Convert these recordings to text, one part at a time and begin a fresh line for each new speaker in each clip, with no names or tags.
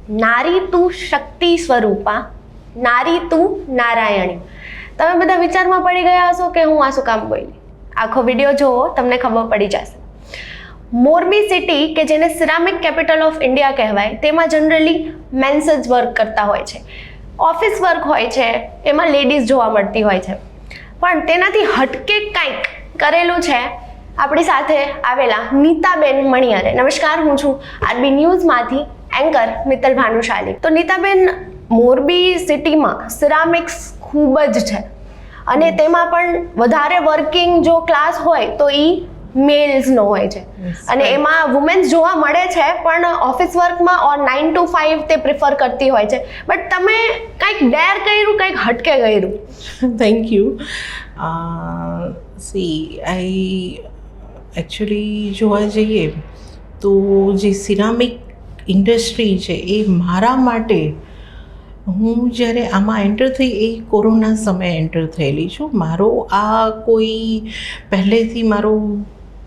નારી તું શક્તિ સ્વરૂપા, નારી તું નારાયણી. તમે બધા વિચારમાં પડી ગયા હશો કે હું આ શું કામ બોલી. આખો વિડીયો જુઓ, તમને ખબર પડી જશે. મોરબી સિટી કે જેને સિરામિક કેપિટલ ઓફ ઇન્ડિયા કહેવાય, તેમાં જનરલી મેન્સ જ વર્ક કરતા હોય છે. ઓફિસ વર્ક હોય છે, એમાં લેડીઝ જોવા મળતી હોય છે. પણ તેનાથી હટકે કંઈક કરેલું છે આપણી સાથે આવેલા નીતાબેન મણિયરે. નમસ્કાર, હું છું આરબી ન્યૂઝમાંથી એન્કર મિત્તલ ભાનુશાલી. તો નીતાબેન, મોરબી સિટીમાં સિરામિક્સ ખૂબ જ છે અને તેમાં પણ વધારે વર્કિંગ જો ક્લાસ હોય તો એ મેલ્સનો હોય છે અને એમાં વુમેન્સ જોવા મળે છે, પણ ઓફિસ વર્કમાં ઓર 9 to 5 તે પ્રિફર કરતી હોય છે. બટ તમે કંઈક ડેર કર્યું, કંઈક હટકે કર્યું.
Thank you. એકચ્યુઅલી જોવા જઈએ તો જે સિરામિક ઇન્ડસ્ટ્રી છે એ મારા માટે, હું જ્યારે આમાં એન્ટર થઈ એ કોરોના સમયે એન્ટર થયેલી છું. મારો આ કોઈ પહેલેથી મારો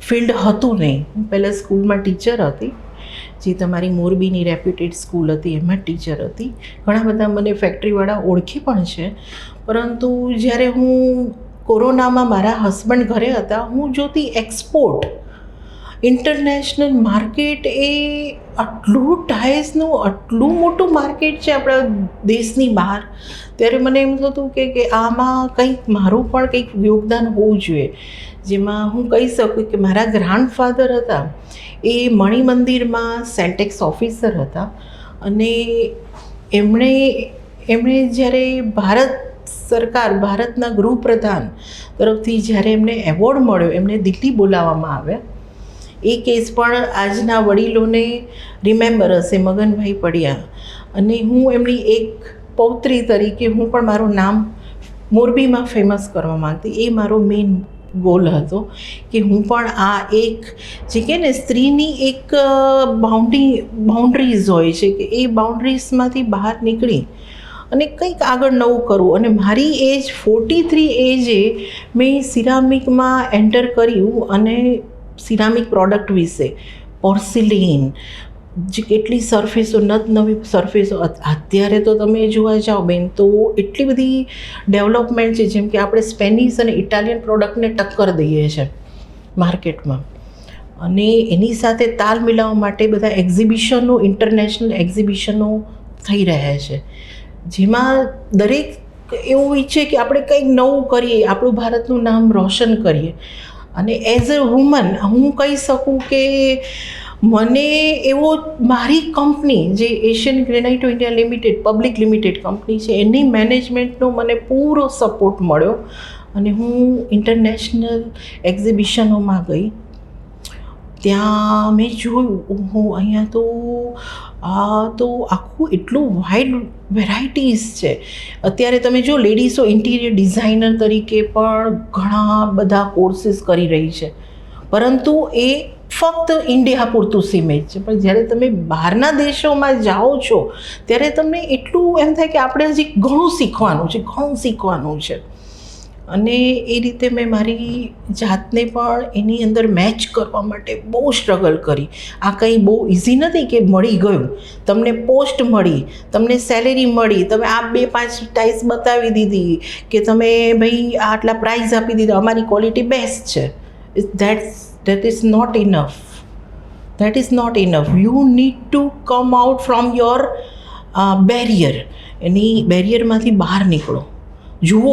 ફિલ્ડ હતું નહીં. હું પહેલાં સ્કૂલમાં ટીચર હતી, જે તમારી મોરબીની રેપ્યુટેડ સ્કૂલ હતી એમાં ટીચર હતી. ઘણા બધા મને ફેક્ટરીવાળા ઓળખી પણ છે. પરંતુ જ્યારે હું કોરોનામાં મારા હસબન્ડ ઘરે હતા, હું જોતી એક્સપોર્ટ, ઇન્ટરનેશનલ માર્કેટ એ આટલું ટાઇલ્સનું આટલું મોટું માર્કેટ છે આપણા દેશની બહાર. ત્યારે મને એમ થતું કે આમાં કંઈક મારું પણ કંઈક યોગદાન હોવું જોઈએ. જેમાં હું કહી શકું કે મારા ગ્રાન્ડફાધર હતા એ મણિ મંદિરમાં સેન્ટેક્સ ઓફિસર હતા અને એમણે જ્યારે ભારતના ગૃહપ્રધાન તરફથી જ્યારે એમને એવોર્ડ મળ્યો, એમને દિલ્હી બોલાવવામાં આવ્યા. એ કેસ પણ આજના વડીલોને રિમેમ્બર હશે, મગનભાઈ પડિયા. અને હું એમની એક પૌત્રી તરીકે હું પણ મારું નામ મોરબીમાં ફેમસ કરવા માગતી. એ મારો મેઇન ગોલ હતો કે હું પણ આ એક જે કહે ને સ્ત્રીની એક બાઉન્ડ્રીઝ હોય છે કે એ બાઉન્ડ્રીઝમાંથી બહાર નીકળી અને કંઈક આગળ નવું કરવું. અને મારી એજ 43 એજે મેં સિરામિકમાં એન્ટર કર્યું અને સિરામિક પ્રોડક્ટ વિશે, પોર્સિલિન, જે કેટલી સરફેસો, નવી સરફેસો. અત્યારે તો તમે જોવા જાઓ બેન તો એટલી બધી ડેવલપમેન્ટ છે, જેમ કે આપણે સ્પેનિશ અને ઇટાલિયન પ્રોડક્ટને ટક્કર દઈએ છીએ માર્કેટમાં. અને એની સાથે તાલ મિલાવવા માટે બધા એક્ઝિબિશનો, ઇન્ટરનેશનલ એક્ઝિબિશનો થઈ રહ્યા છે, જેમાં દરેક એવું ઈચ્છે કે આપણે કંઈક નવું કરીએ, આપણું ભારતનું નામ રોશન કરીએ. અને એઝ અ વુમન હું કહી શકું કે મને એવો મારી કંપની જે Asian Granito India limited public limited company છે, એની મેનેજમેન્ટનો મને પૂરો સપોર્ટ મળ્યો અને હું ઇન્ટરનેશનલ એક્ઝિબિશનોમાં ગઈ. ત્યાં મેં જોયું, હું અહીંયા તો આખું એટલું વાઇડ વેરાયટીઝ છે. અત્યારે તમે જો લેડીઝો ઇન્ટિરિયર ડિઝાઇનર તરીકે પણ ઘણા બધા કોર્સીસ કરી રહી છે, પરંતુ એ ફક્ત ઇન્ડિયા પૂરતું સીમિત છે. પણ જ્યારે તમે બહારના દેશોમાં જાઓ છો ત્યારે તમને એટલું એમ થાય કે આપણે હજી ઘણું શીખવાનું છે. અને એ રીતે મેં મારી જાતને પણ એની અંદર મેચ કરવા માટે બહુ સ્ટ્રગલ કરી. આ કંઈ બહુ ઇઝી નથી કે મળી ગયું, તમને પોસ્ટ મળી, તમને સેલેરી મળી, તમે આ 2-5 ટાઇલ્સ બતાવી દીધી કે તમે ભાઈ આટલા પ્રાઇઝ આપી દીધા, અમારી ક્વોલિટી બેસ્ટ છે. that is not enough. You need to come out from your barrier. એની બેરિયરમાંથી બહાર નીકળો, જુઓ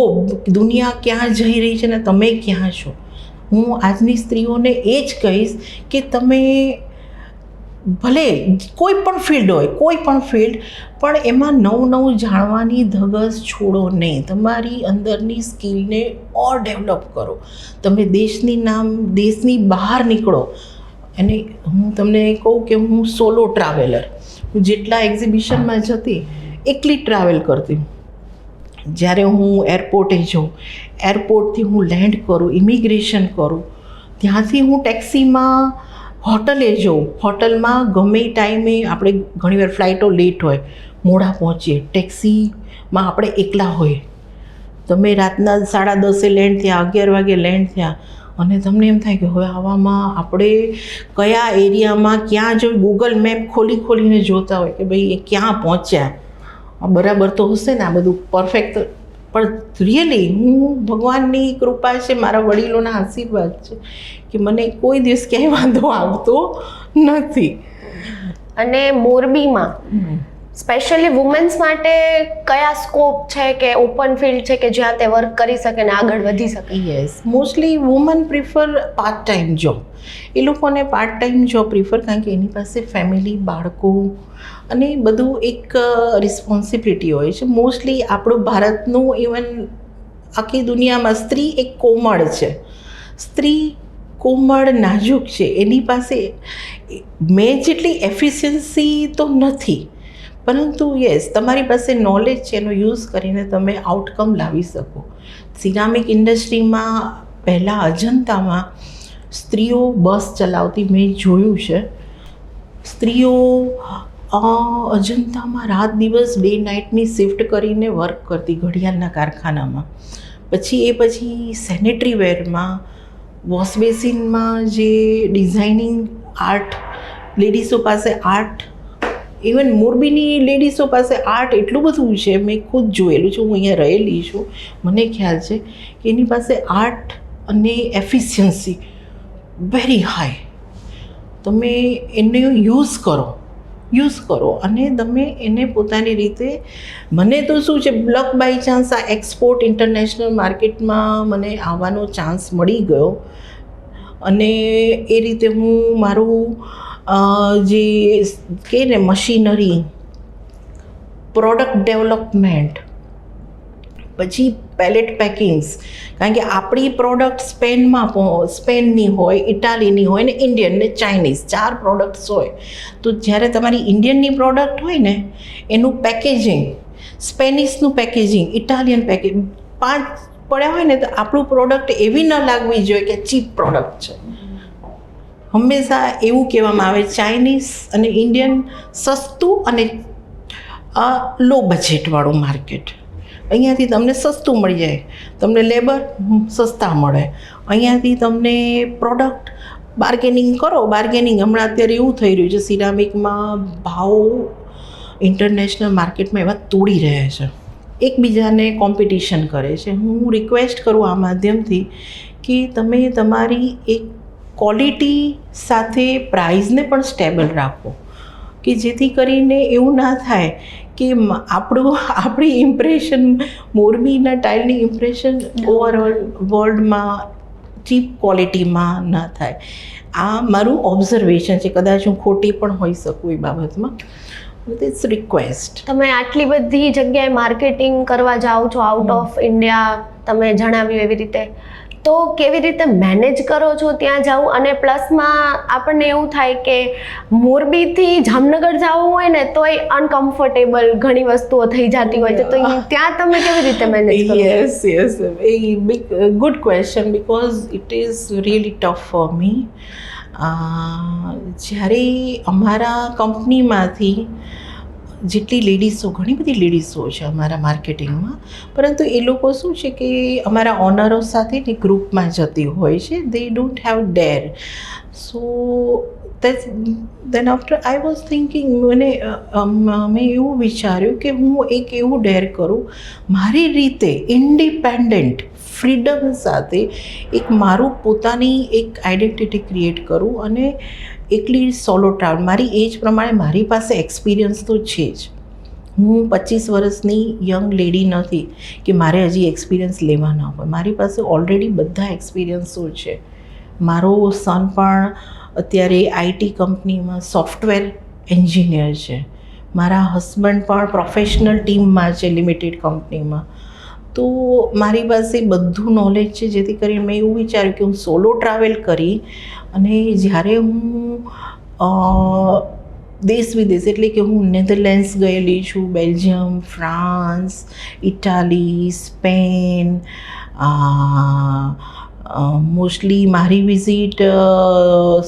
દુનિયા ક્યાં જઈ રહી છે ને તમે ક્યાં છો. હું આજની સ્ત્રીઓને એ જ કહીશ કે તમે ભલે કોઈ પણ ફિલ્ડ પણ એમાં નવું જાણવાની ધગસ છોડો નહીં. તમારી અંદરની સ્કિલને ઓર ડેવલપ કરો. તમે દેશની બહાર નીકળો. અને હું તમને કહું કે હું સોલો ટ્રાવેલર, હું જેટલા એક્ઝિબિશનમાં જતી એકલી ટ્રાવેલ કરતી. જ્યારે હું એરપોર્ટે જાઉં, એરપોર્ટથી હું લેન્ડ કરું, ઇમિગ્રેશન કરું, ત્યાંથી હું ટેક્સીમાં હોટલે જાઉં. હોટલમાં ગમે ટાઈમે આપણે ઘણીવાર ફ્લાઇટો લેટ હોય, મોડા પહોંચીએ, ટેક્સીમાં આપણે એકલા હોય. તમે રાતના 10:30 લેન્ડ થયા, 11 વાગે લેન્ડ થયા, અને તમને એમ થાય કે હવે આવામાં આપણે કયા એરિયામાં ક્યાં જો ગૂગલ મેપ ખોલીને જોતા હોય કે ભાઈ એ ક્યાં પહોંચ્યા, આ બરાબર તો હશે ને, આ બધું પરફેક્ટ. પણ રિયલી હું ભગવાનની કૃપા છે, મારા વડીલોના આશીર્વાદ છે કે મને કોઈ દિવસ ક્યાંય વાંધો આવતો નથી.
અને મોરબીમાં સ્પેશિયલી વુમેન્સ માટે કયા સ્કોપ છે કે ઓપન ફિલ્ડ છે કે જ્યાં તે વર્ક કરી શકે ને આગળ વધી શકે?
Yes, mostly woman prefer part time job. એ લોકોને પાર્ટ ટાઈમ જોબ પ્રિફર, કારણ કે એની પાસે ફેમિલી, બાળકો અને બધું એક રિસ્પોન્સિબિલિટી હોય છે. મોસ્ટલી આપણું ભારતનું, ઇવન આખી દુનિયામાં સ્ત્રી એક કોમળ છે. સ્ત્રી કોમળ, નાજુક છે. એની પાસે મેં જેટલી એફિશિયન્સી તો નથી, પરંતુ યસ, તમારી પાસે નોલેજ છે, એનો યુઝ કરીને તમે આઉટકમ લાવી શકો. સિરામિક ઇન્ડસ્ટ્રીમાં પહેલાં અજંતામાં સ્ત્રીઓ બસ ચલાવતી મેં જોયું છે. સ્ત્રીઓ અજંતામાં રાત દિવસ ડે નાઇટની શિફ્ટ કરીને વર્ક કરતી ઘડિયાળના કારખાનામાં. પછી સેનેટરી વેરમાં, વોશ બેસિનમાં જે ડિઝાઇનિંગ આર્ટ, લેડીઝો પાસે આર્ટ, ઇવન મોરબીની લેડીઝો પાસે આર્ટ એટલું બધું છે. મેં ખુદ જોયેલું છે, હું અહીંયા રહેલી છું, મને ખ્યાલ છે કે એની પાસે આર્ટ અને એફિશિયન્સી વેરી હાઈ. તમે એને યુઝ કરો અને તમે એને પોતાની રીતે. મને તો શું છે, લક બાય ચાન્સ આ એક્સપોર્ટ ઇન્ટરનેશનલ માર્કેટમાં મને આવવાનો ચાન્સ મળી ગયો અને એ રીતે હું મારું જે કહે ને મશીનરી, પ્રોડક્ટ ડેવલપમેન્ટ, પછી પેલેટ પેકિંગ્સ, કારણ કે આપણી પ્રોડક્ટ સ્પેનની હોય, ઇટાલીની હોય ને ઇન્ડિયન ને ચાઇનીઝ 4 પ્રોડક્ટ્સ હોય. તો જ્યારે તમારી ઇન્ડિયનની પ્રોડક્ટ હોય ને એનું પેકેજિંગ, સ્પેનિશનું પેકેજિંગ, ઇટાલિયન પેકેજિંગ 5 પડ્યા હોય ને તો આપણું પ્રોડક્ટ એવી ન લાગવી જોઈએ કે ચીપ પ્રોડક્ટ છે. હંમેશા એવું કહેવામાં આવે ચાઇનીઝ અને ઇન્ડિયન સસ્તું અને લો બજેટવાળું માર્કેટ. અહીંયાથી તમને સસ્તું મળી જાય, તમને લેબર સસ્તા મળે. અહીંયાથી તમને પ્રોડક્ટ બાર્ગેનિંગ હમણાં અત્યારે એવું થઈ રહ્યું છે, સિરામિકમાં ભાવ ઇન્ટરનેશનલ માર્કેટમાં એવા તોડી રહ્યા છે, એકબીજાને કોમ્પિટિશન કરે છે. હું રિક્વેસ્ટ કરું આ માધ્યમથી કે તમે તમારી એક ક્વોલિટી સાથે પ્રાઇઝને પણ સ્ટેબલ રાખો, કે જેથી કરીને એવું ના થાય કે આપણી ઇમ્પ્રેશન, મોરબીના ટાઇલની ઇમ્પ્રેશન ઓવરઓલ વર્લ્ડમાં ચીપ ક્વોલિટીમાં ના થાય. આ મારું ઓબ્ઝર્વેશન છે, કદાચ હું ખોટી પણ હોઈ શકું એ બાબતમાં. It's request.
તમે આટલી બધી જગ્યાએ માર્કેટિંગ કરવા જાઓ છો આઉટ ઓફ ઇન્ડિયા, તમે જણાવ્યું એવી રીતે, તો કેવી રીતે મેનેજ કરો છો ત્યાં જાવ? અને પ્લસમાં આપણને એવું થાય કે મોરબીથી જામનગર જવું હોય ને તોય અનકમ્ફર્ટેબલ ઘણી વસ્તુઓ થઈ જતી હોય છે, તો ત્યાં તમે કેવી રીતે મેનેજ કરો?
Yes, a big good question because it is really tough for me. જ્યારે અમારા કંપનીમાંથી જેટલી લેડીઝો, ઘણી બધી લેડીઝો છે અમારા માર્કેટિંગમાં, પરંતુ એ લોકો શું છે કે અમારા ઓનરો સાથે ને ગ્રુપમાં જતી હોય છે. They don't have there. So then after I was thinking, મેં એવું વિચાર્યું કે હું એક એવું ડેર કરું, મારી રીતે ઇન્ડિપેન્ડન્ટ ફ્રીડમ સાથે એક મારું પોતાની એક આઈડેન્ટિટી ક્રિએટ કરું અને એકલી સોલો ટ્રાવેલ. મારી એજ પ્રમાણે મારી પાસે એક્સપિરિયન્સ તો છે જ. હું 25 વર્ષની યંગ લેડી નથી કે મારે હજી એક્સપિરિયન્સ લેવાના હોય. મારી પાસે ઓલરેડી બધા એક્સપિરિયન્સો છે. મારો સન પણ અત્યારે આઈટી કંપનીમાં સોફ્ટવેર એન્જિનિયર છે. મારા હસબન્ડ પણ પ્રોફેશનલ ટીમમાં છે લિમિટેડ કંપનીમાં. તો મારી પાસે બધું નોલેજ છે, જેથી કરીને મેં એવું વિચાર્યું કે હું સોલો ટ્રાવેલ કરી અને જ્યારે હું દેશ વિદેશ, એટલે કે હું નેધરલેન્ડ્સ ગયેલી છું, Belgium, France, Italy, Spain, mostly મારી વિઝિટ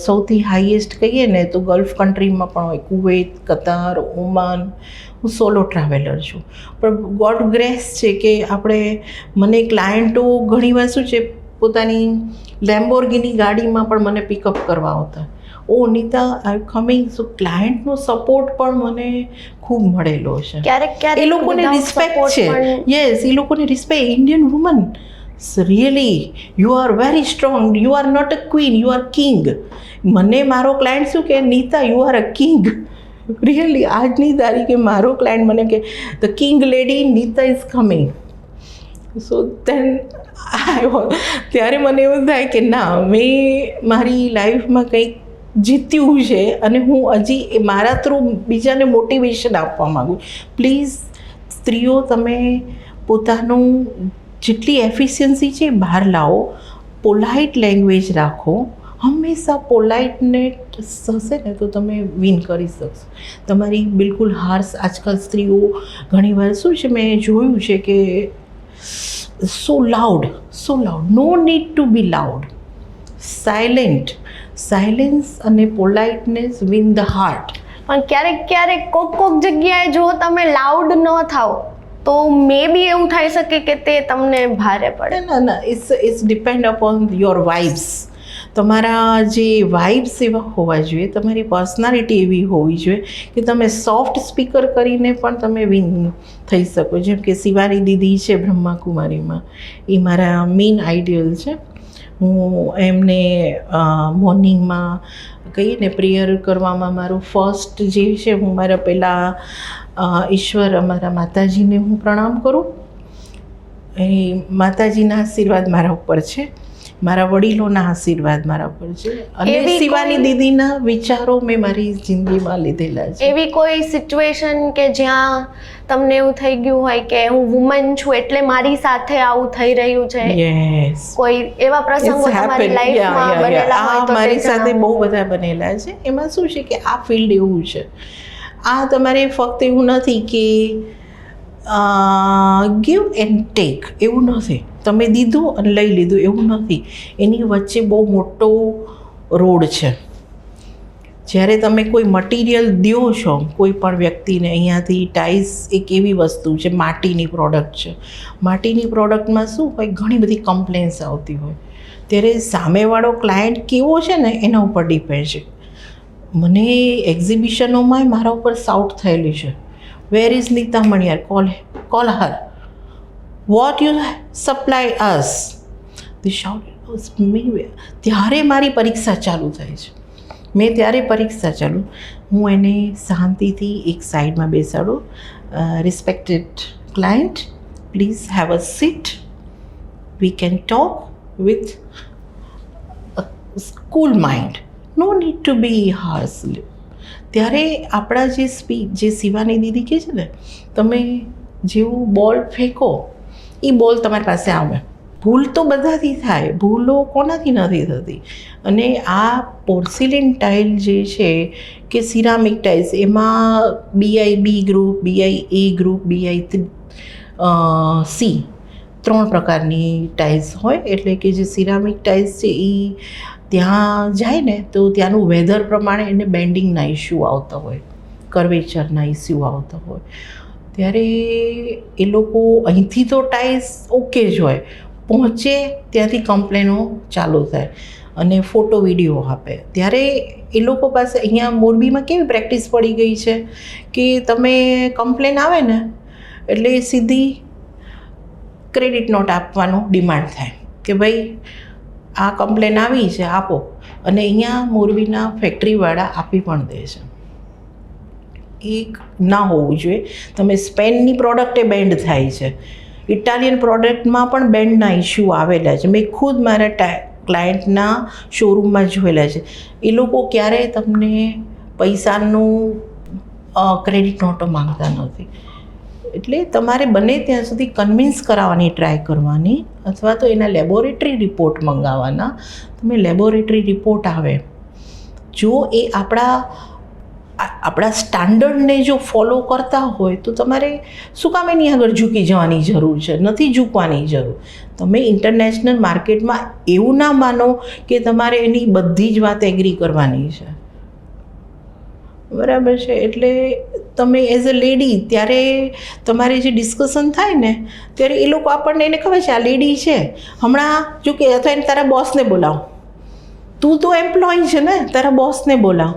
સૌથી હાઈએસ્ટ કહીએ ને તો ગલ્ફ કન્ટ્રીમાં પણ હોય, કુવૈત, કતાર, ઓમાન. હું સોલો ટ્રાવેલર છું. પણ ગોડ ગ્રેસ છે કે મને ક્લાયન્ટો ઘણીવાર શું છે, પોતાની લેમ્બોર્ગિની ગાડીમાં પણ મને પિકઅપ કરવા આવતા. ઓ Nita I coming. So ક્લાયન્ટનો support પણ મને ખૂબ મળેલો છે.
ક્યારેક
એ લોકોને
without
રિસ્પેક્ટ
support
છે.
પણ-
યસ, એ લોકોને respect. Indian woman really you are very strong. You are not a queen, you are king. મને મારો ક્લાયન્ટ શું કે Nita you are a king. Really આજની તારીખે મારો ક્લાયન્ટ મને કે the king lady Nita is coming. So then ત્યારે મને એવું થાય કે ના, મેં મારી લાઈફમાં કંઈક જીત્યું છે અને હું હજી મારા થ્રુ બીજાને મોટિવેશન આપવા માગું. પ્લીઝ સ્ત્રીઓ, તમે પોતાનું જેટલી એફિશિયન્સી છે એ બહાર લાવો. પોલાઇટ લેંગ્વેજ રાખો. હંમેશા પોલાઇટનેટ હશે ને તો તમે વિન કરી શકશો. તમારી બિલકુલ હાર્શ આજકાલ સ્ત્રીઓ ઘણીવાર શું છે, મેં જોયું છે કે so loud. No need to be loud. Silence અને પોલાઇટનેસ વિન ધ હાર્ટ.
પણ ક્યારેક કોક જગ્યાએ જો તમે લાઉડ ન થાઓ તો મે બી એવું થઈ શકે કે તે તમને ભારે પડે.
ના, it's depend upon your vibes. તમારા જે વાઇબ્સ એવા હોવા જોઈએ, તમારી પર્સનાલિટી એવી હોવી જોઈએ કે તમે સોફ્ટ સ્પીકર કરીને પણ તમે વિન થઈ શકો. જેમ કે શિવાની દીદી છે બ્રહ્માકુમારીમાં, એ મારા મેઇન આઈડિયલ છે. હું એમને મોર્નિંગમાં કહીએ ને પ્રેયર કરવામાં મારું ફર્સ્ટ જે છે, હું મારા પહેલાં ઈશ્વર અમારા માતાજીને હું પ્રણામ કરું. એ માતાજીના આશીર્વાદ મારા ઉપર છે, મારા વડીલોના આશીર્વાદ મારા ઉપર છે, અને શિવાની દીદીના વિચારો મેં મારી જિંદગીમાં લીધેલા છે.
એવી કોઈ સિચ્યુએશન કે જ્યાં તમને એવું થઈ ગયું હોય કે હું વુમન છું એટલે મારી સાથે આવું થઈ રહ્યું છે?
યસ,
કોઈ એવા પ્રસંગો તમારી લાઈફમાં બનેલા હોય તો
મારી સાથે બહુ બધા બનેલા છે. એમાં શું છે કે આ ફિલ્ડ એવું છે, આ તમારે ફક્ત એવું નથી કે ગીવ એન્ડ ટેક, એવું નથી. તમે દીધું અને લઈ લીધું એવું નથી. એની વચ્ચે બહુ મોટો રોડ છે. જ્યારે તમે કોઈ મટીરિયલ દો છો કોઈ પણ વ્યક્તિને, અહીંયાથી ટાઇલ્સ એક એવી વસ્તુ છે, માટીની પ્રોડક્ટ છે. માટીની પ્રોડક્ટમાં શું હોય, ઘણી બધી કમ્પ્લેન્સ આવતી હોય. ત્યારે સામેવાળો ક્લાયન્ટ કેવો છે ને એના ઉપર ડિપેન્ડ છે. મને એક્ઝિબિશનોમાં મારા ઉપર સાઉટ થયેલી છે, where is Nita Maniyar, call her, what you supply us. The shout me. ત્યારે મારી પરીક્ષા ચાલુ થાય છે. મેં ત્યારે પરીક્ષા ચાલુ, હું એને શાંતિથી એક સાઈડમાં બેસાડું. Respected client, please have a seat, we can talk with cool mind, no need to be harsh. ત્યારે આપણા જે શિવાની દીદી કહે છે ને, તમે જેવું બોલ ફેંકો એ બોલ તમારી પાસે આવે. ભૂલ તો બધાથી થાય, ભૂલો કોનાથી નથી થતી. અને આ પોર્સિલિન ટાઇલ જે છે કે સિરામિક ટાઇલ્સ, એમાં BI group, BI A group, BI C 3 પ્રકારની ટાઇલ્સ હોય. એટલે કે જે સિરામિક ટાઇલ્સ છે એ ત્યાં જાય ને તો ત્યાંનું વેધર પ્રમાણે એને બેન્ડિંગના ઇસ્યુ આવતા હોય, કર્વેચરના ઇસ્યુ આવતા હોય. ત્યારે એ લોકો અહીંથી તો ટાઇલ્સ ઓકે જ હોય, પહોંચે ત્યાંથી કમ્પ્લેનો ચાલુ થાય અને ફોટો વિડીયો આપે. ત્યારે એ લોકો પાસે અહીંયા મોરબીમાં કેવી પ્રેક્ટિસ પડી ગઈ છે કે તમે કમ્પ્લેન આવે ને એટલે સીધી ક્રેડિટ નોટ આપવાનો ડિમાન્ડ થાય કે ભાઈ આ કમ્પ્લેન આવી છે આપો. અને અહીંયા મોરબીના ફેક્ટરીવાળા આપી પણ દે છે. એક ના હોવું જોઈએ. તમે સ્પેનની પ્રોડક્ટ એ બેન્ડ થાય છે, ઇટાલિયન પ્રોડક્ટમાં પણ બેન્ડના ઇસ્યુ આવેલા છે. મેં ખુદ મારા ક્લાયન્ટના શોરૂમમાં જોયેલા છે. એ લોકો ક્યારેય તમને પૈસાનું ક્રેડિટ નોટો માંગતા નથી. એટલે તમારે બને ત્યાં સુધી કન્વિન્સ કરાવવાની ટ્રાય કરવાની, અથવા તો એના લેબોરેટરી રિપોર્ટ મંગાવવાના. તમે લેબોરેટરી રિપોર્ટ આવે, જો એ આપણા સ્ટાન્ડર્ડને જો ફોલો કરતા હોય તો તમારે શું કામ એની આગળ ઝૂકી જવાની જરૂર છે? નથી ઝૂકવાની જરૂર. તમે ઇન્ટરનેશનલ માર્કેટમાં એવું ના માનો કે તમારે એની બધી જ વાત એગ્રી કરવાની છે. બરાબર છે. એટલે તમે એઝ અ લેડી ત્યારે તમારે જે ડિસ્કશન થાય ને ત્યારે એ લોકો આપણને એને ખબર છે આ લેડી છે હમણાં જો કે અથવા એને તારા બોસને બોલાવો, તું તો એમ્પ્લોય છે ને, તારા બોસને બોલાવ.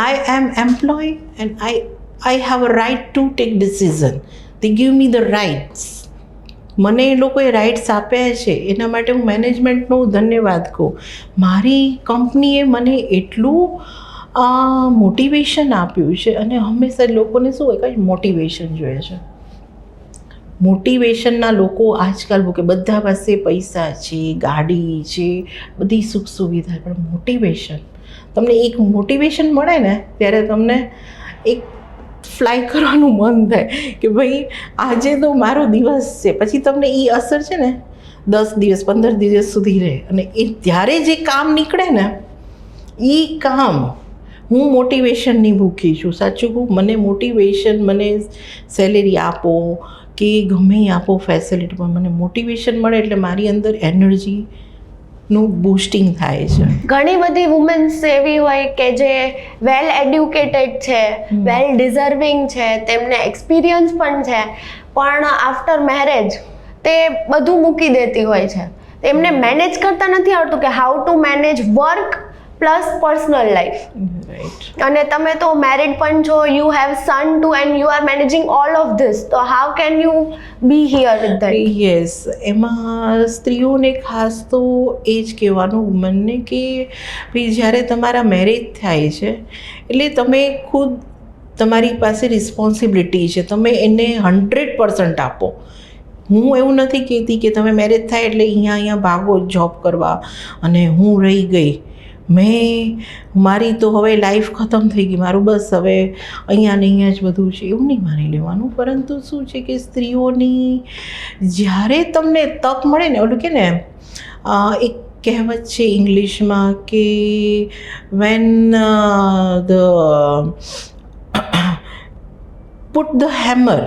I am employ and I have a right to take decision. They give me the rights. મને એ લોકોએ રાઇટ્સ આપ્યા છે, એના માટે હું મેનેજમેન્ટનો ધન્યવાદ કહું. મારી કંપનીએ મને એટલું મોટિવેશન આપ્યું છે. અને હંમેશા લોકોને શું હોય કંઈ મોટિવેશન જોઈએ છે. મોટિવેશનના લોકો આજકાલ કે બધા પાસે પૈસા છે, ગાડી છે, બધી સુખ સુવિધા, પણ મોટિવેશન તમને એક મોટિવેશન મળે ને ત્યારે તમને એક ફ્લાય કરવાનું મન થાય કે ભાઈ આજે તો મારો દિવસ છે. પછી તમને એ અસર છે ને 10 દિવસ 15 દિવસ સુધી રહે. અને એ ત્યારે જે કામ નીકળે ને એ કામ, હું મોટિવેશનની ભૂખી છું. સાચું કહું, મને મોટિવેશન, મને સેલેરી આપો કે ગમે આપો ફેસિલિટી, પણ મને મોટિવેશન મળે એટલે મારી અંદર એનર્જીનું બૂસ્ટિંગ થાય છે.
ઘણી બધી વુમેન્સ એવી હોય કે જે વેલ એડ્યુકેટેડ છે, વેલ ડિઝર્વિંગ છે, તેમને એક્સપિરિયન્સ પણ છે, પણ આફ્ટર મેરેજ તે બધું મૂકી દેતી હોય છે. એમને મેનેજ કરતા નથી આવડતું કે how to manage work plus personal life. અને તમે તો મેરિડ પણ છો, you have son too and you are managing all of this, તો how can you be here with that?
Yes, એમાં સ્ત્રીઓને ખાસ તો એ જ કહેવાનું વુમનને કે ભાઈ જ્યારે તમારા મેરેજ થાય છે એટલે તમે ખુદ તમારી પાસે રિસ્પોન્સિબિલિટી છે, તમે એને 100% આપો. હું એવું નથી કહેતી કે તમે મેરેજ થાય એટલે અહીંયા ભાગો જોબ કરવા અને હું રહી ગઈ, મારી તો હવે લાઈફ ખતમ થઈ ગઈ, મારું બસ હવે અહીંયા જ બધું છે, એવું નહીં માની લેવાનું. પરંતુ શું છે કે સ્ત્રીઓની જ્યારે તમને તક મળે ને, ઓલું કે ને એક કહેવત છે ઇંગ્લિશમાં કે when the put the hammer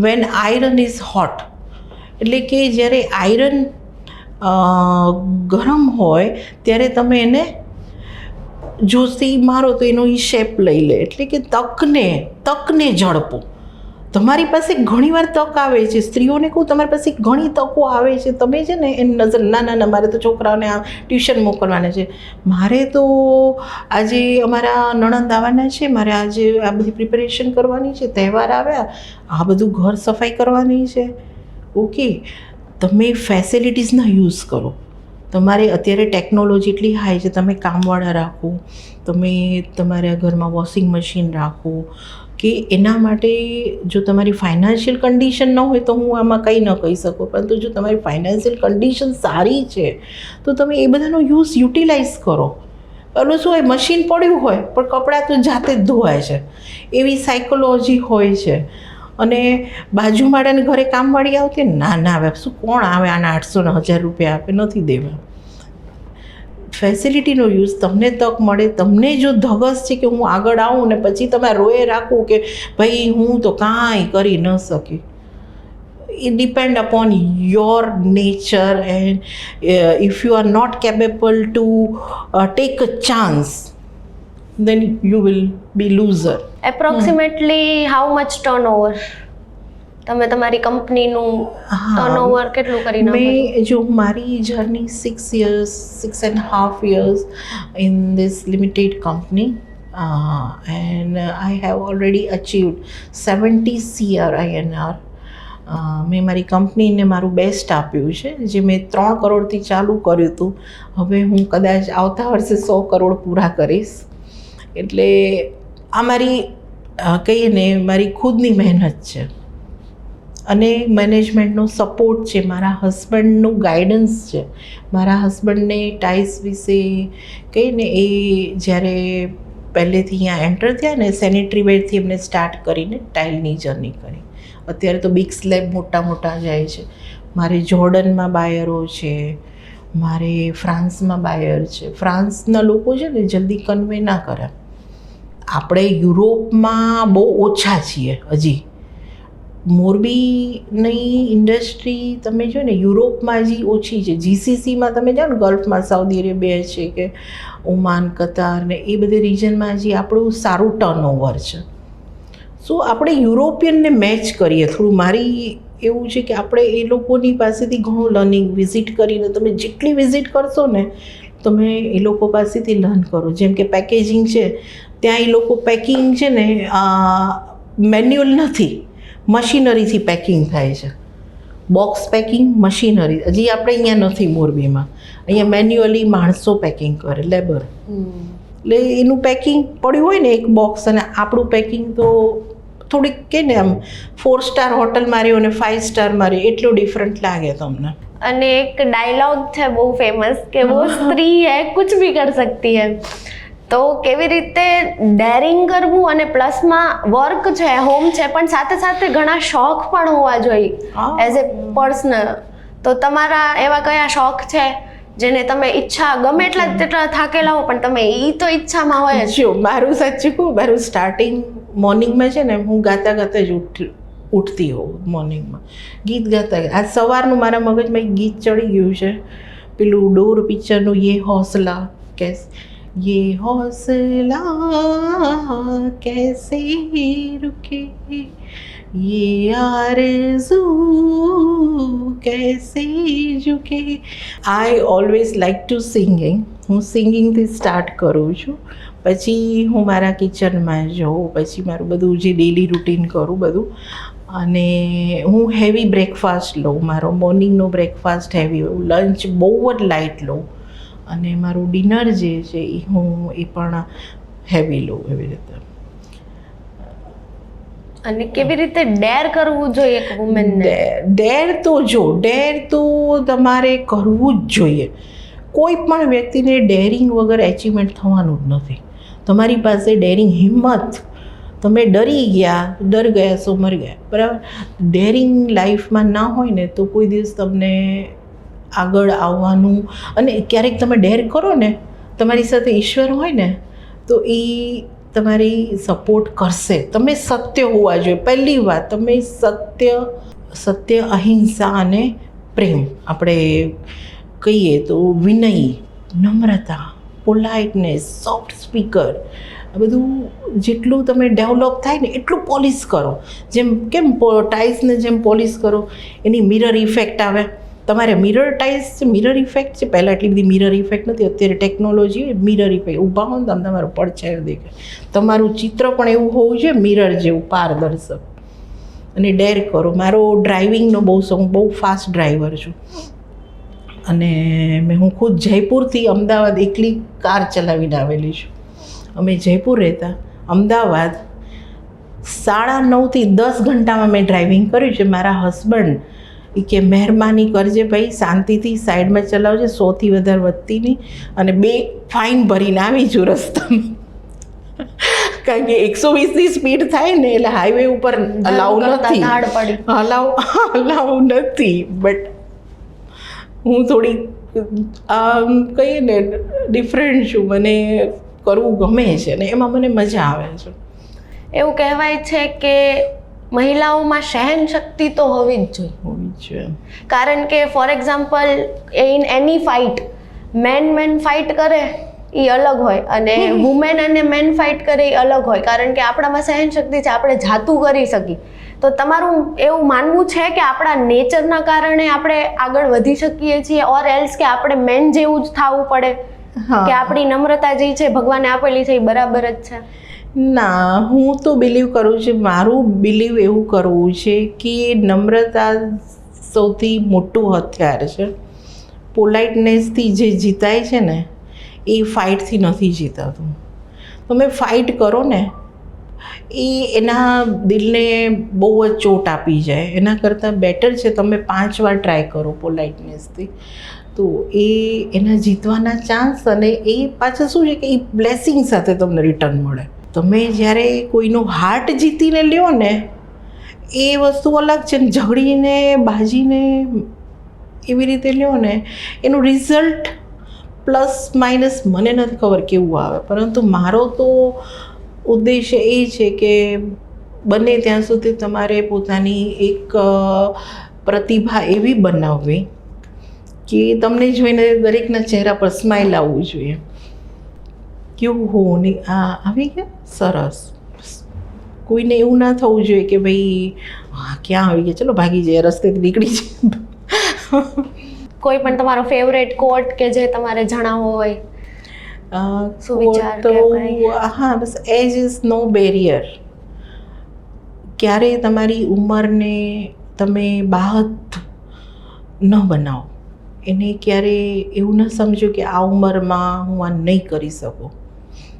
when iron is hot. એટલે કે જ્યારે આયરન ગરમ હોય ત્યારે તમે એને જોશી મારો તો એનો એ શેપ લઈ લે. એટલે કે તકને ઝડપો. તમારી પાસે ઘણીવાર તક આવે છે, સ્ત્રીઓને કહું તમારી પાસે ઘણી તકો આવે છે, તમે છે ને એની નજર ના મારે તો છોકરાઓને આ ટ્યુશન મોકલવાના છે, મારે તો આજે અમારા નણંદ આવવાના છે, મારે આજે આ બધી પ્રિપેરેશન કરવાની છે, તહેવાર આવ્યા, આ બધું ઘર સફાઈ કરવાની છે. ઓકે, તમે ફેસિલિટીઝના યુઝ કરો. તમારે અત્યારે ટેકનોલોજી એટલી હાઈ છે, તમે કામવાળા રાખો, તમે તમારા ઘરમાં વોશિંગ મશીન રાખો, કે એના માટે જો તમારી ફાઇનાન્શિયલ કન્ડિશન ન હોય તો હું આમાં કંઈ ન કહી શકું, પરંતુ જો તમારી ફાઇનાન્શિયલ કન્ડિશન સારી છે તો તમે એ બધાનો યુટિલાઇઝ કરો. પેલું શું હોય, મશીન પડ્યું હોય પણ કપડાં તો જાતે જ ધોવાય છે, એવી સાયકોલોજી હોય છે. અને બાજુવાળાને ઘરે કામવાળી આવતી ના આવે, શું કોણ આવે આના 800 ને 1000 રૂપિયા આપે, નથી દેવા. ફેસિલિટીનો યુઝ, તમને તક મળે, તમને જો ધગસ છે કે હું આગળ આવું ને પછી તમે રોએ રાખું કે ભાઈ હું તો કાંઈ કરી ન શકી, it depend upon your nature, and if you are not capable to take a chance, then you will be loser.
Approximately how much turnover તમે તમારી કંપનીનું ટર્નઓવર કેટલું કરી નાખો?
જો મારી journey 6.5 years in this limited company, and I have already achieved 70 CR INR. મેં મારી કંપનીને મારું બેસ્ટ આપ્યું છે, જે મેં 3 કરોડથી ચાલુ કર્યું હતું, હવે હું કદાચ આવતા વર્ષે 100 કરોડ પૂરા કરીશ. એટલે આ મારી કહીએ ને મારી ખુદની મહેનત છે, અને મેનેજમેન્ટનો સપોર્ટ છે, મારા હસબન્ડનું ગાઈડન્સ છે. મારા હસબન્ડને ટાઇલ્સ વિશે કહીએ ને, એ જ્યારે પહેલેથી અહીંયા એન્ટર થયા ને, સેનિટરી વેરથી એમને સ્ટાર્ટ કરીને ટાઇલની જર્ની કરી. અત્યારે તો બિગ સ્લેબ મોટા જાય છે. મારે જોર્ડનમાં બાયરો છે, મારે ફ્રાન્સમાં બાયર છે. ફ્રાન્સના લોકો છે ને જલ્દી કન્વે ના કરે. આપણે યુરોપમાં બહુ ઓછા છીએ હજી, મોરબીની ઇન્ડસ્ટ્રી તમે જો ને યુરોપમાં હજી ઓછી છે. જીસીસીમાં તમે જાઓ ને, ગલ્ફમાં સાઉદી અરેબિયા છે કે ઓમાન, કતાર ને એ બધી રિજનમાં હજી આપણું સારું ટર્નઓવર છે. સો આપણે યુરોપિયનને મેચ કરીએ થોડું. મારી એવું છે કે આપણે એ લોકોની પાસેથી ઘણું લર્નિંગ વિઝિટ કરીને, તમે જેટલી વિઝિટ કરશો ને તમે એ લોકો પાસેથી લર્ન કરો. જેમ કે પેકેજિંગ છે, ત્યાં એ લોકો પેકિંગ છે ને મેન્યુઅલ નથી, મશીનરીથી પેકિંગ થાય છે. બોક્સ પેકિંગ મશીનરી હજી આપણે અહીંયા નથી મોરબીમાં. અહીંયા મેન્યુઅલી માણસો પેકિંગ કરે, લેબર. એટલે એનું પેકિંગ પડ્યું હોય ને એક બોક્સ, અને આપણું પેકિંગ તો થોડીક કે ને આમ 4 સ્ટાર હોટલ માર્યો અને 5 સ્ટાર માર્યો એટલો ડિફરન્ટ લાગે તમને.
અને એક ડાયલોગ છે બહુ ફેમસ કે વો સ્ત્રી હે કુછ ભી કર સકતી હે. તો કેવી રીતે ડેરિંગ કરવું, અને પ્લસમાં વર્ક છે, હોમ છે, પણ સાથે સાથે ઘણા શોખ પણ હોવા જોઈએ એઝ એ પર્સનલ. તો તમારા એવા કયા શોખ છે જેને તમે ઈચ્છા ગમે તેટલા થાકેલા હો પણ તમે એ તો ઈચ્છામાં હોય જ?
જો મારું સાચું કહું, મારું સ્ટાર્ટિંગ મોર્નિંગમાં છે ને, હું ગાતા ગાતા જ ઉઠતી હોઉં મોર્નિંગમાં, ગીત ગાતા. આજ સવારનું મારા મગજમાં એક ગીત ચડી ગયું છે, પેલું ડોર પિક્ચરનું, યે હૌસલા कैसे रुके, ये आरज़ू कैसे झुके. I always like to singing. હું સિંગિંગથી સ્ટાર્ટ કરું છું, પછી હું મારા કિચનમાં જાઉં, પછી મારું બધું જે ડેલી રૂટીન કરું બધું. અને હું હેવી બ્રેકફાસ્ટ લઉં. મારો મોર્નિંગનો બ્રેકફાસ્ટ હેવી હોય, લંચ બહુ જ લાઇટ લઉં, અને મારું ડિનર જે છે એ હું એ પણ હેવી લઉં, એવી રીતે.
અને કેવી રીતે ડેર કરવું જોઈએ એક વુમેનને?
ડેર તો તમારે કરવું જ જોઈએ. કોઈ પણ વ્યક્તિને ડેરિંગ વગર એચિવમેન્ટ થવાનું જ નથી. તમારી પાસે ડેરિંગ હિંમત, તમે ડરી ગયા સો મરી ગયા, બરાબર. ડેરિંગ લાઈફમાં ના હોય ને તો કોઈ દિવસ તમને આગળ આવવાનું. અને ક્યારેક તમે ડેર કરો ને, તમારી સાથે ઈશ્વર હોય ને તો એ તમારી સપોર્ટ કરશે. તમે સત્ય હોવા જોઈએ. પહેલી વાત, તમે સત્ય, અહિંસા અને પ્રેમ, આપણે કહીએ તો વિનય, નમ્રતા, પોલાઇટનેસ, સોફ્ટ સ્પીકર, આ બધું જેટલું તમે ડેવલપ થાય ને એટલું પોલિશ કરો. જેમ કેમ ટાઇલ્સને જેમ પોલિશ કરો એની મિરર ઇફેક્ટ આવે. તમારે ટાઇલ્સ મિરર ઇફેક્ટ છે. પહેલાં એટલી બધી મિરર ઇફેક્ટ નથી, અત્યારે ટેકનોલોજી મિરર ઇફેક્ટ. ઊભા હો ને તમે તમારું પડછાયો દેખાય. તમારું ચિત્ર પણ એવું હોવું જોઈએ મિરર જેવું, પારદર્શક. અને ડેર કરો. મારો ડ્રાઇવિંગનો બહુ શોખ, હું બહુ ફાસ્ટ ડ્રાઈવર છું. અને હું ખુદ જયપુરથી અમદાવાદ એકલી કાર ચલાવીને આવેલી છું. અમે જયપુર રહેતા, અમદાવાદ 9:30 થી 10 ઘંટામાં મેં ડ્રાઇવિંગ કર્યું છે. મારા હસબન્ડ એ કે મહેરબાની કરજે ભાઈ, શાંતિથી સાઈડમાં ચલાવજે, 100થી વધારે વધતી નહીં, અને 2 ફાઇન ભરીને આવી છું રસ્તામાં. કારણ કે 120ની સ્પીડ થાય ને એટલે હાઈવે ઉપર અલાઉ નથી, અલાઉ નથી. બટ હું થોડી કહીએ ને ડિફરન્ટ છું, મને કરવું ગમે છે ને એમાં મને મજા આવે છે.
એવું કહેવાય છે કે મહિલાઓમાં સહન શક્તિ તો હોવી જ જોઈએ. કારણ કે for example in any fight man fight કરે એ અલગ હોય, અને વુમેન અને મેન ફાઇટ કરે એ અલગ હોય. કારણ કે આપણામાં સહન શક્તિ છે, આપણે જાતું કરી શકીએ. તો તમારું એવું માનવું છે કે આપણા નેચરના કારણે આપણે આગળ વધી શકીએ છીએ, ઓર એલ્સ કે આપણે મેન જેવું જ થવું પડે, કે આપણી નમ્રતા જે છે ભગવાને આપેલી છે એ બરાબર જ છે?
ના, હું તો બિલીવ કરું છું, મારું બિલીવ એવું કરવું છે કે નમ્રતા સૌથી મોટું હથિયાર છે. પોલાઇટનેસથી જે જીતાય છે ને એ ફાઇટથી નથી જીતાતું. તમે ફાઇટ કરો ને એ એના દિલને બહુ જ ચોટ આપી જાય. એના કરતાં બેટર છે તમે 5 વાર ટ્રાય કરો પોલાઇટનેસથી, તો એના જીતવાના ચાન્સ. અને એ પાછળ શું છે કે એ બ્લેસિંગ સાથે તમને રિટર્ન મળે. તમે જ્યારે કોઈનું હાર્ટ જીતીને લ્યો ને એ વસ્તુ અલગ છે, ને ઝઘડીને બાજીને એવી રીતે લ્યો ને એનું રિઝલ્ટ પ્લસ માઇનસ મને નથી ખબર કેવું આવે, પરંતુ મારો તો ઉદ્દેશ્ય એ છે કે બને ત્યાં સુધી તમારે પોતાની એક પ્રતિભા એવી બનાવવી કે તમને જોઈને દરેકના ચહેરા પર સ્માઇલ આવવું જોઈએ. કેવું હોવું ને આવી ગયા સરસ. કોઈને એવું ના થવું જોઈએ કે ભાઈ ક્યાં આવી ગયા, ચલો ભાગી જાય, રસ્તેથી નીકળી જાય.
કોઈ પણ તમારો ફેવરેટ કોટ કે જે તમારે જણાવવો હોય? સુવિચાર કે કંઈ?
હા, બસ એજ ઇઝ નો બેરિયર. ક્યારે તમારી ઉંમરને તમે બાદ ન બનાવો, એને ક્યારે એવું ન સમજો કે આ ઉંમરમાં હું આ નહીં કરી શકું.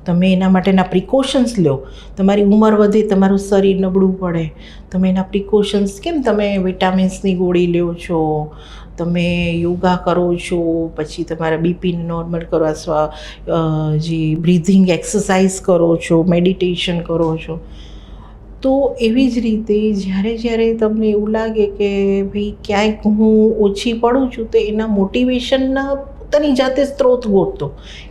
તમે એના માટેના પ્રિકોશન્સ લો. તમારી ઉંમર વધે, તમારું શરીર નબળું પડે, તમે એના પ્રિકોશન્સ, કેમ તમે વિટામિન્સની ગોળી લ્યો છો, તમે યોગા કરો છો, પછી તમારા બીપીને નોર્મલ કરવા જે બ્રીધિંગ એક્સરસાઇઝ કરો છો, મેડિટેશન કરો છો. તો એવી જ રીતે જ્યારે તમને એવું લાગે કે ભાઈ ક્યાંક હું ઓછી પડું છું, તો એના મોટિવેશનના પોતાની જાતે સ્ત્રોત ગોતતો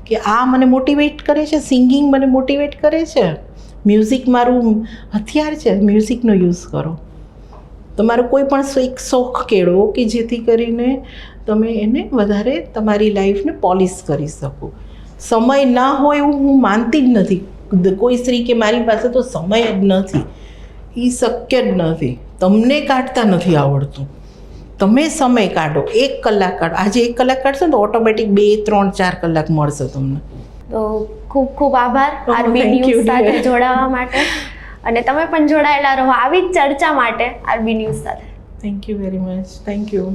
કે આ મને મોટિવેટ કરે છે, સિંગિંગ મને મોટિવેટ કરે છે, મ્યુઝિક મારું હથિયાર છે, મ્યુઝિકનો યુઝ કરો. તમારો કોઈ પણ એક શોખ કેળવો કે જેથી કરીને તમે એને વધારે તમારી લાઈફને પોલિશ કરી શકો. સમય ના હોય એવું હું માનતી જ નથી. કોઈ સ્ત્રી કે મારી પાસે તો સમય જ નથી, એ શક્ય જ નથી. તમને કાઢતા નથી આવડતું, તમે સમય કાઢો, 1 કલાક કાઢો. આજે 1 કલાક કાઢશો ને તો ઓટોમેટિક 2, 3, 4 કલાક મળશે તમને.
તો ખૂબ ખૂબ આભાર આરબી ન્યૂઝ સાથે જોડાવા માટે, અને તમે પણ જોડાયેલા રહો આવી જ ચર્ચા માટે આરબી ન્યૂઝ સાથે.
Thank you very much. Thank you.